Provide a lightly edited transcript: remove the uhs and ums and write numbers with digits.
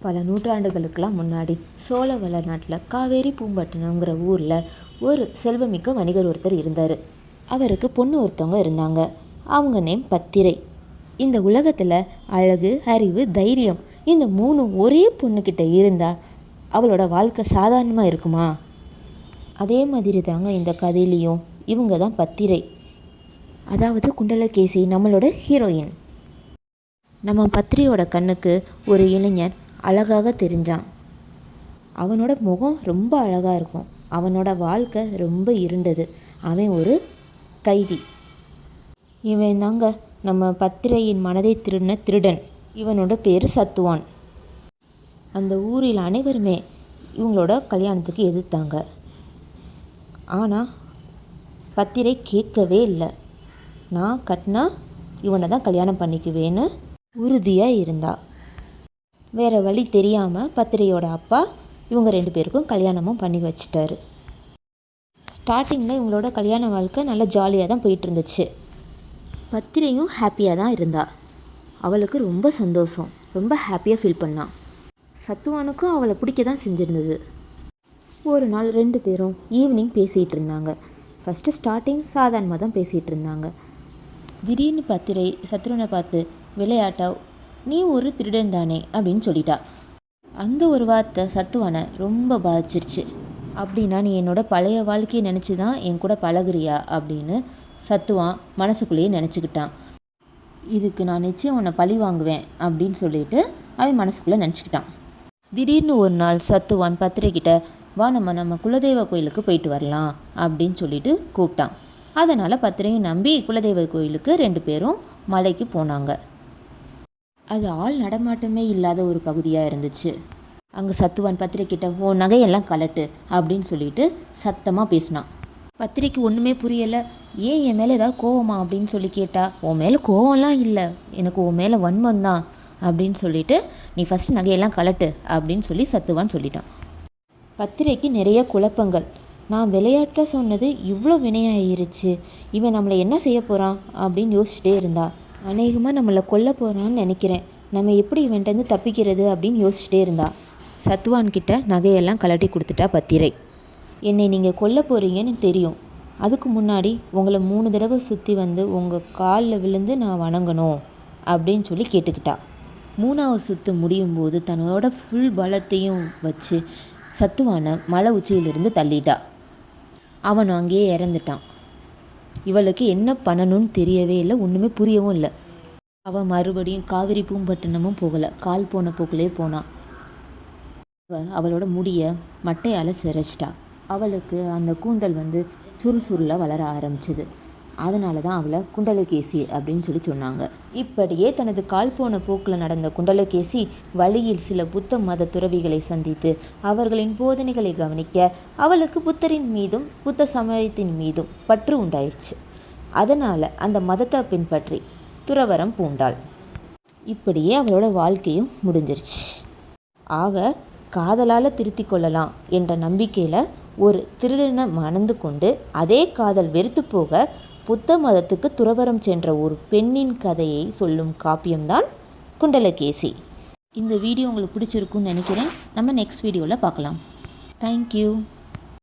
பல நூற்றாண்டுகளுக்கெல்லாம் முன்னாடி சோழவள நாட்டில் காவேரி பூம்பட்டினங்கிற ஊரில் ஒரு செல்வமிக்க வணிகர் ஒருத்தர் இருந்தார். அவருக்கு பொண்ணு ஒருத்தவங்க இருந்தாங்க. அவங்க நேம் பத்திரை. இந்த உலகத்தில் அழகு, அறிவு, தைரியம் இந்த 3 ஒரே பொண்ணுக்கிட்ட இருந்தால் அவளோட வாழ்க்கை சாதாரணமாக இருக்குமா? அதே மாதிரி தாங்க இந்த கதையிலையும் இவங்க தான் பத்திரை, அதாவது குண்டலகேசி, நம்மளோட ஹீரோயின். நம்ம பத்திரையோட கண்ணுக்கு ஒரு இளைஞர் அழகாக தெரிஞ்சான். அவனோட முகம் ரொம்ப அழகாக இருக்கும். அவனோட வாழ்க்கை ரொம்ப இருண்டது. அவன் ஒரு கைதி. இவன் தாங்க நம்ம பத்திரையின் மனதை திருடின திருடன். இவனோட பேர் சத்துவான். அந்த ஊரில் அனைவருமே இவங்களோட கல்யாணத்துக்கு எதிர்த்தாங்க. ஆனால் பத்திரை கேட்கவே இல்லை. நான் கட்டினா இவனை தான் கல்யாணம் பண்ணிக்குவேன்னு உறுதியாக இருந்தா. வேறு வழி தெரியாமல் பத்திரையோட அப்பா இவங்க 2 பேருக்கும் கல்யாணமும் பண்ணி வச்சிட்டாரு. ஸ்டார்டிங்கில் இவங்களோட கல்யாண வாழ்க்கை நல்லா ஜாலியாக தான் போயிட்டு இருந்துச்சு. பத்திரையும் ஹாப்பியாக தான் இருந்தா. அவளுக்கு ரொம்ப சந்தோஷம், ரொம்ப ஹாப்பியாக ஃபீல் பண்ணான். சத்துவானுக்கும் அவளை பிடிக்க தான் செஞ்சுருந்தது. ஒரு நாள் 2 பேரும் ஈவினிங் பேசிகிட்டு இருந்தாங்க. ஃபஸ்ட்டு ஸ்டார்டிங் சாதாரணமாக தான் பேசிகிட்டு இருந்தாங்க. திடீர்னு பத்திரை சத்ருவனை பார்த்து விளையாட்டா, நீ ஒரு திருடன் தானே அப்படின்னு சொல்லிட்டா. அந்த ஒரு வார்த்தை சத்துவானை ரொம்ப பாதிச்சிருச்சு. அப்படின்னா நீ என்னோட பழைய வாழ்க்கையை நினச்சி தான் என் கூட பழகுறியா அப்படின்னு சத்துவான் மனசுக்குள்ளேயே நினச்சிக்கிட்டான். இதுக்கு நான் நிச்சயம் உன்னை பழி வாங்குவேன் அப்படின்னு சொல்லிட்டு அவன் மனசுக்குள்ளே நினச்சிக்கிட்டான். திடீர்னு ஒரு நாள் சத்துவான் பத்திரைக்கிட்ட, வா நம்ம குலதெய்வ கோயிலுக்கு போயிட்டு வரலாம் அப்படின்னு சொல்லிட்டு கூப்பிட்டான். அதனால் பத்திரையும் நம்பி குலதெய்வ கோயிலுக்கு 2 பேரும் மலைக்கு போனாங்க. அது ஆள் நடமாட்டமே இல்லாத ஒரு பகுதியாக இருந்துச்சு. அங்கே சத்துவான் பத்திரைக்கிட்ட, உன் நகையெல்லாம் கலட்டு அப்படின்னு சொல்லிட்டு சத்தமாக பேசினான். பத்திரைக்கு ஒன்றுமே புரியலை. ஏன் என் மேலே ஏதாவது கோவமா அப்படின்னு சொல்லி கேட்டா, உன் மேலே கோவம்லாம் இல்லை, எனக்கு உன் மேலே வன்மம் தான் அப்படின்னு சொல்லிட்டு, நீ ஃபஸ்ட்டு நகையெல்லாம் கலட்டு அப்படின்னு சொல்லி சத்துவான் சொல்லிட்டான். பத்திரைக்கு நிறைய குழப்பங்கள். நான் விளையாட்டில் சொன்னது இவ்வளோ வினையாயிருச்சு, இவன் நம்மளை என்ன செய்ய போகிறான் அப்படின்னு யோசிச்சுட்டே இருந்தா. அநேகமாக நம்மளை கொல்ல போகிறான்னு நினைக்கிறேன், நம்ம எப்படி இவன்ட்டேருந்து தப்பிக்கிறது அப்படின்னு யோசிச்சுட்டே இருந்தா. சத்துவான்கிட்ட நகையெல்லாம் கலட்டி கொடுத்துட்டா பத்திரை. என்னை நீங்கள் கொல்ல போகிறீங்கன்னு தெரியும், அதுக்கு முன்னாடி உங்களை 3 தடவை சுற்றி வந்து உங்கள் காலில் விழுந்து நான் வணங்கணும் அப்படின்னு சொல்லி கேட்டுக்கிட்டா. 3ஆவது சுற்று முடியும் போது தன்னோட ஃபுல் பலத்தையும் வச்சு சத்துவானை மலை உச்சியிலிருந்து தள்ளிட்டா. அவன் அங்கேயே இறந்துட்டான். இவளுக்கு என்ன பண்ணணும்னு தெரியவே இல்லை, ஒன்றுமே புரியவும் இல்லை. அவள் மறுபடியும் காவேரி பூம்பட்டினமும் போகலை, கால் போன போக்கிலே போனான். அவளோட முடியை மட்டையால் சிரைச்சிட்டா. அவளுக்கு அந்த கூந்தல் சுறுசுறுலாக வளர ஆரம்பிச்சிது. அதனால தான் அவளை குண்டலகேசி அப்படின்னு சொல்லி சொன்னாங்க. இப்படியே தனது கால் போன போக்கில் நடந்த குண்டலகேசி வழியில் சில புத்த மத துறவிகளை சந்தித்து அவர்களின் போதனைகளை கவனிக்க அவளுக்கு புத்தரின் மீதும் புத்த சமயத்தின் மீதும் பற்று உண்டாயிடுச்சு. அதனால் அந்த மதத்தை பின்பற்றி துறவரம் பூண்டாள். இப்படியே அவளோட வாழ்க்கையும் முடிஞ்சிருச்சு. ஆக காதலால் திருத்தி கொள்ளலாம் என்ற நம்பிக்கையில் ஒரு திருடனை மணந்து கொண்டு அதே காதல் வெறுத்து போக புத்த மதத்துக்கு துறவரம் சென்ற ஒரு பெண்ணின் கதையை சொல்லும் காப்பியம்தான் குண்டலகேசி. இந்த வீடியோ உங்களுக்கு பிடிச்சிருக்குன்னு நினைக்கிறேன். நம்ம நெக்ஸ்ட் வீடியோவில் பார்க்கலாம். தேங்க்யூ.